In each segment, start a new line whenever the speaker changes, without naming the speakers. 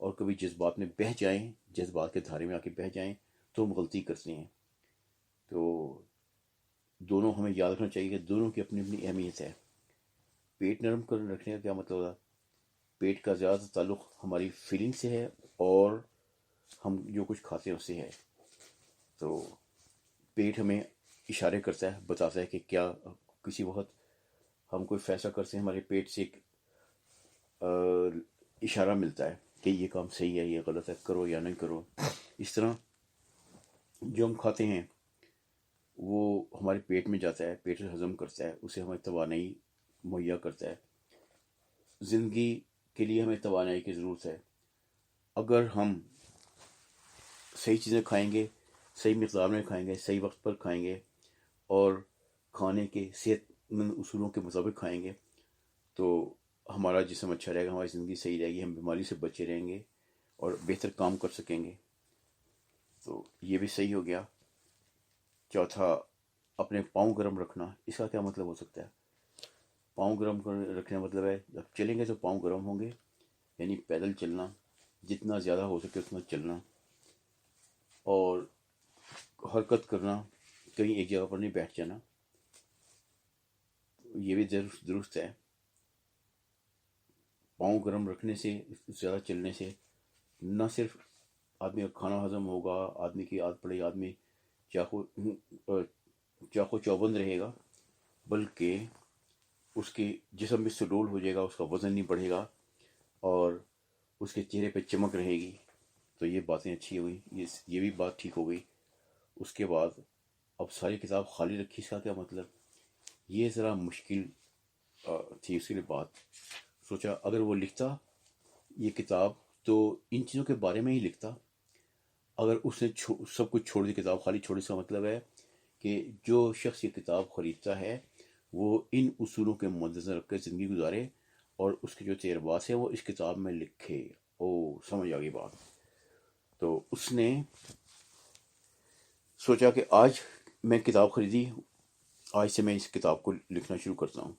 اور کبھی جذبات میں بہہ جائیں، جذبات کے دھارے میں آ کے بہہ جائیں تو ہم غلطی کرتے ہیں. تو دونوں ہمیں یاد رکھنا چاہیے کہ دونوں کی اپنی اپنی اہمیت ہے. پیٹ نرم کر رکھنے کا کیا مطلب ہوتا ہے؟ پیٹ کا زیادہ تعلق ہماری فیلنگ سے ہے اور ہم جو کچھ کھاتے ہیں اس سے ہے. تو پیٹ ہمیں اشارے کرتا ہے، بتاتا ہے کہ کیا کسی وقت ہم کوئی فیصلہ کرتے ہیں، ہمارے پیٹ سے ایک اشارہ ملتا ہے کہ یہ کام صحیح ہے، یہ غلط ہے، کرو یا نہیں کرو. اس طرح جو ہم کھاتے ہیں وہ ہمارے پیٹ میں جاتا ہے، پیٹ سے ہضم کرتا ہے، اسے ہمیں توانائی مہیا کرتا ہے. زندگی کے لیے ہمیں توانائی کی ضرورت ہے. اگر ہم صحیح چیزیں کھائیں گے، صحیح مقدار میں کھائیں گے، صحیح وقت پر کھائیں گے اور کھانے کے صحت مند اصولوں کے مطابق کھائیں گے تو ہمارا جسم اچھا رہے گا، ہماری زندگی صحیح رہے گی، ہم بیماری سے بچے رہیں گے اور بہتر کام کر سکیں گے. تو یہ بھی صحیح ہو گیا. چوتھا، اپنے پاؤں گرم رکھنا. اس کا کیا مطلب ہو سکتا ہے؟ پاؤں گرم رکھنے کا مطلب ہے جب چلیں گے تو پاؤں گرم ہوں گے، یعنی پیدل چلنا، جتنا زیادہ ہو سکے اتنا چلنا اور حرکت کرنا، کہیں ایک جگہ پر نہیں بیٹھ جانا. یہ بھی درست ہے. پاؤں گرم رکھنے سے، زیادہ چلنے سے نہ صرف آدمی کا کھانا ہضم ہوگا، آدمی کی عادت پڑے گی، آدمی چاقو چوبند رہے گا، بلکہ اس کے جسم بھی سڈول ہو جائے گا، اس کا وزن نہیں بڑھے گا اور اس کے چہرے پہ چمک رہے گی. تو یہ باتیں اچھی ہوئی، یہ بھی بات ٹھیک ہو گئی. اس کے بعد اب ساری کتاب خالی رکھی. اس کا کیا مطلب؟ یہ ذرا مشکل تھی اس کے لیے بات. سوچا اگر وہ لکھتا یہ کتاب تو ان چیزوں کے بارے میں ہی لکھتا. اگر اس نے سب کچھ چھوڑ دی، کتاب خالی چھوڑ دی، اس کا مطلب ہے کہ جو شخص یہ کتاب خریدتا ہے وہ ان اصولوں کے مدنظر رکھ کے زندگی گزارے اور اس کے جو تجربات ہیں وہ اس کتاب میں لکھے. سمجھ آ گئی بات. تو اس نے سوچا کہ آج میں کتاب خریدی، آج سے میں اس کتاب کو لکھنا شروع کرتا ہوں،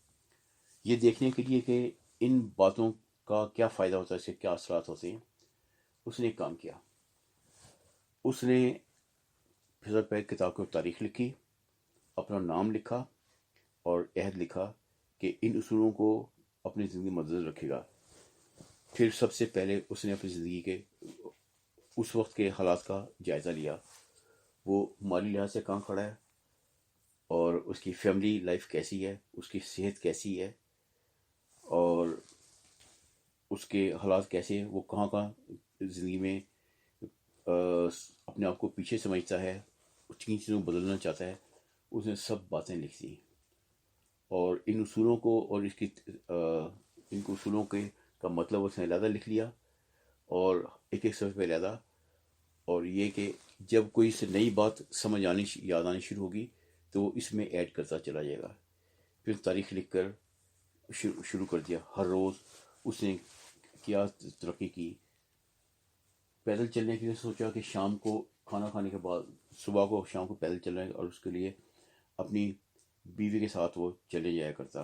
یہ دیکھنے کے لیے کہ ان باتوں کا کیا فائدہ ہوتا ہے، اس کے کیا اثرات ہوتے ہیں. اس نے ایک کام کیا. اس نے پھر پہ کتاب کی تاریخ لکھی، اپنا نام لکھا اور عہد لکھا کہ ان اصولوں کو اپنی زندگی میں مدنظر رکھے گا. پھر سب سے پہلے اس نے اپنی زندگی کے اس وقت کے حالات کا جائزہ لیا. وہ مالی لحاظ سے کہاں کھڑا ہے اور اس کی فیملی لائف کیسی ہے، اس کی صحت کیسی ہے اور اس کے حالات کیسے ہیں، وہ کہاں کہاں زندگی میں اپنے آپ کو پیچھے سمجھتا ہے، کن چیزوں کو بدلنا چاہتا ہے. اس نے سب باتیں لکھ دی اور ان اصولوں کو اور اس کی ان اصولوں کا مطلب اس نے علیحدہ لکھ لیا اور ایک ایک صفحے پہ علیحدہ. اور یہ کہ جب کوئی سے نئی بات سمجھ آنی یاد آنی شروع ہوگی تو وہ اس میں ایڈ کرتا چلا جائے گا. پھر تاریخ لکھ کر شروع کر دیا. ہر روز اس نے کیا ترقی کی. پیدل چلنے کے لیے سوچا کہ شام کو کھانا کھانے کے بعد، صبح کو شام کو پیدل چلنا ہے اور اس کے لیے اپنی بیوی کے ساتھ وہ چلے جایا کرتا.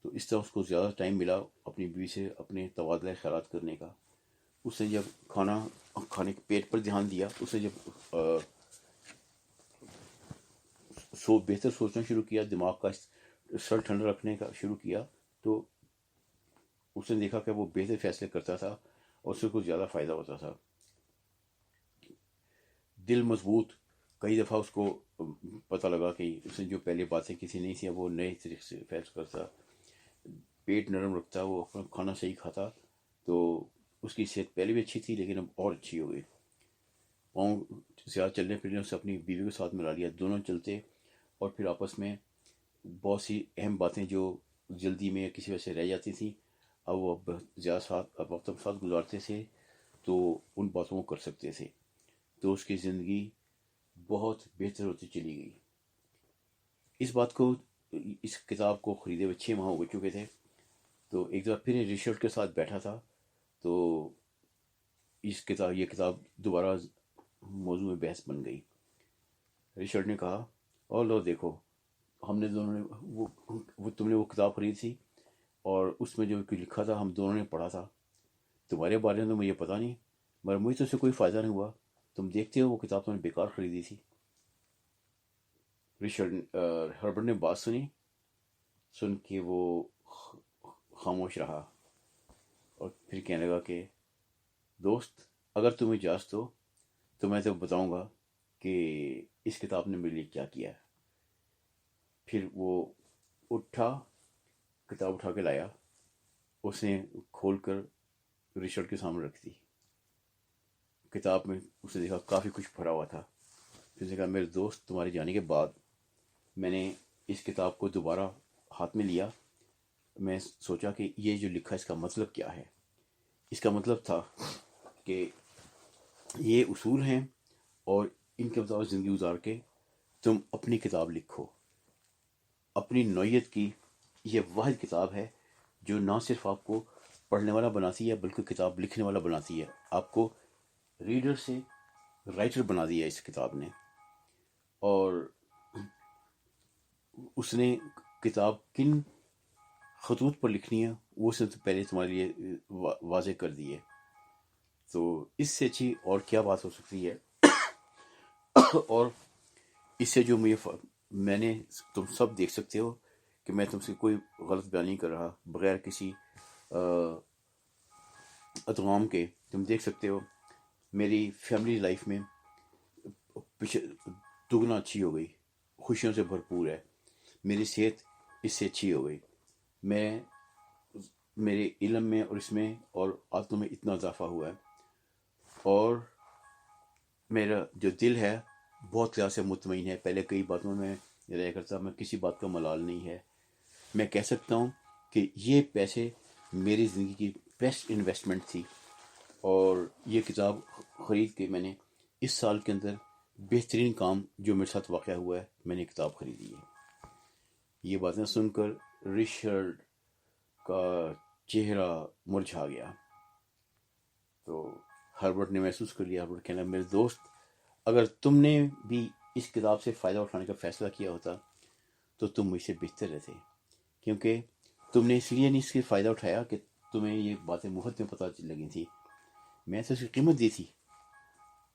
تو اس طرح اس کو زیادہ ٹائم ملا اپنی بیوی سے اپنے تبادلہ خیالات کرنے کا. اس نے جب کھانے کے پیٹ پر دھیان دیا، اس نے جب بہتر سوچنا شروع کیا، دماغ کا سر ٹھنڈا رکھنے کا شروع کیا، تو اس نے دیکھا کہ وہ بہتر فیصلے کرتا تھا اور اس سے کچھ زیادہ فائدہ ہوتا تھا. دل مضبوط. کئی دفعہ اس کو پتہ لگا کہ اس نے جو پہلے باتیں کسی نہیں تھیں وہ نئے طریقے سے فیصلہ کرتا. پیٹ نرم رکھتا، وہ اپنا کھانا صحیح کھاتا تو اس کی صحت پہلے بھی اچھی تھی لیکن اب اور اچھی ہو گئی. پاؤں زیادہ چلنے پھرنے اسے اپنی بیوی کے ساتھ ملا لیا. دونوں چلتے اور پھر آپس میں بہت سی اہم باتیں جو جلدی میں کسی وجہ سے رہ جاتی تھیں اب وہ زیادہ وقت ساتھ گزارتے تھے تو ان باتوں کو کر سکتے تھے. تو اس کی زندگی بہت بہتر ہوتی چلی گئی. اس بات کو، اس کتاب کو خریدے ہوئے 6 ماہ ہو چکے تھے. تو ایک دفعہ پھر ریچرڈ کے ساتھ بیٹھا تھا تو یہ کتاب دوبارہ موضوع میں بحث بن گئی. ریچرڈ نے کہا، اور لو دیکھو، ہم نے دونوں نے تم نے وہ کتاب خریدی تھی اور اس میں جو لکھا تھا ہم دونوں نے پڑھا تھا. تمہارے بارے میں تو مجھے پتہ نہیں، مگر مجھے تو اس سے کوئی فائدہ نہیں ہوا. تم دیکھتے ہو وہ کتاب تم نے بیکار خریدی تھی. رچرڈ ہربرٹ نے بات سن کے وہ خاموش رہا اور پھر کہنے لگا کہ دوست، اگر تم اجازت ہو تو میں تو بتاؤں گا کہ اس کتاب نے میرے لیے کیا کیا ہے. پھر وہ اٹھا، کتاب اٹھا کے لایا، اس نے کھول کر رچرڈ کے سامنے رکھ دی. کتاب میں اس نے دیکھا کافی کچھ بھرا ہوا تھا. پھر اس نے کہا میرے دوست، تمہارے جانے کے بعد میں نے اس کتاب کو دوبارہ ہاتھ میں لیا. میں سوچا کہ یہ جو لکھا اس کا مطلب کیا ہے. اس کا مطلب تھا کہ یہ اصول ہیں اور ان کے مطابق زندگی گزار کے تم اپنی کتاب لکھو. اپنی نوعیت کی یہ واحد کتاب ہے جو نہ صرف آپ کو پڑھنے والا بناتی ہے بلکہ کتاب لکھنے والا بناتی ہے. آپ کو ریڈر سے رائٹر بنا دیا اس کتاب نے. اور اس نے کتاب کن خطوط پر لکھنی ہے وہ سب سے پہلے تمہارے لیے واضح کر دی ہے. تو اس سے اچھی اور کیا بات ہو سکتی ہے. اور اس سے جو میں نے، تم سب دیکھ سکتے ہو کہ میں تم سے کوئی غلط بیان نہیں کر رہا بغیر کسی ادغام کے. تم دیکھ سکتے ہو میری فیملی لائف میں دگنا اچھی ہو گئی، خوشیوں سے بھرپور ہے. میری صحت اس سے اچھی ہو گئی. میرے علم میں اور اس میں اور عادتوں میں اتنا اضافہ ہوا ہے. اور میرا جو دل ہے بہت لحاظ سے مطمئن ہے. پہلے کئی باتوں میں رہا کرتا، میں کسی بات کا ملال نہیں ہے. میں کہہ سکتا ہوں کہ یہ پیسے میری زندگی کی بیسٹ انویسٹمنٹ تھی. اور یہ کتاب خرید کے میں نے اس سال کے اندر بہترین کام جو میرے ساتھ واقع ہوا ہے، میں نے کتاب خریدی ہے. یہ باتیں سن کر رچرڈ کا چہرہ مرجھا گیا. تو ہربرٹ نے محسوس کر لیا. ہربرٹ کہنا میرے دوست، اگر تم نے بھی اس کتاب سے فائدہ اٹھانے کا فیصلہ کیا ہوتا تو تم مجھ سے بہتر رہتے، کیونکہ تم نے اس لیے نہیں اس سے فائدہ اٹھایا کہ تمہیں یہ باتیں مفت میں پتہ لگی تھی. میں تو اس کی قیمت دی تھی.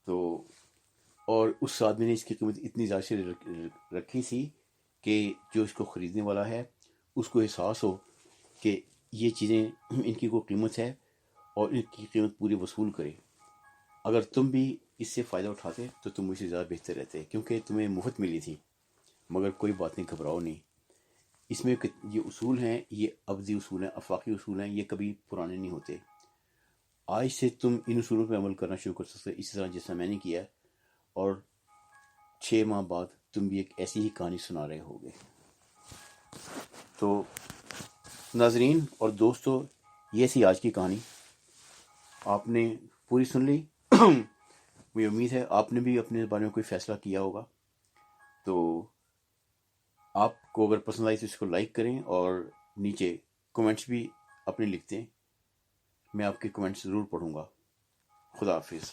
تو اور اس آدمی نے اس کی قیمت اتنی زیادہ سے رکھی تھی کہ جو اس کو خریدنے والا ہے اس کو احساس ہو کہ یہ چیزیں ان کی کوئی قیمت ہے اور ان کی قیمت پوری وصول کرے. اگر تم بھی اس سے فائدہ اٹھاتے تو تم مجھ سے زیادہ بہتر رہتے، کیونکہ تمہیں مفت ملی تھی. مگر کوئی بات نہیں، گھبراؤ نہیں. اس میں یہ اصول ہیں، یہ ابدی اصول ہیں، آفاقی اصول ہیں. یہ کبھی پرانے نہیں ہوتے. آج سے تم ان اصولوں پہ عمل کرنا شروع کر سکتے اسی طرح جیسا میں نے کیا. اور 6 ماہ بعد تم بھی ایک ایسی ہی کہانی سنا رہے ہوگے. تو ناظرین اور دوستو، یہ تھی آج کی کہانی. آپ نے پوری سن لی. مجھے امید ہے آپ نے بھی اپنے بارے میں کوئی فیصلہ کیا ہوگا. تو آپ کو اگر پسند آئی تو اس کو لائک کریں اور نیچے کمنٹس بھی اپنے لکھتے ہیں. میں آپ کے کمنٹس ضرور پڑھوں گا. خدا حافظ.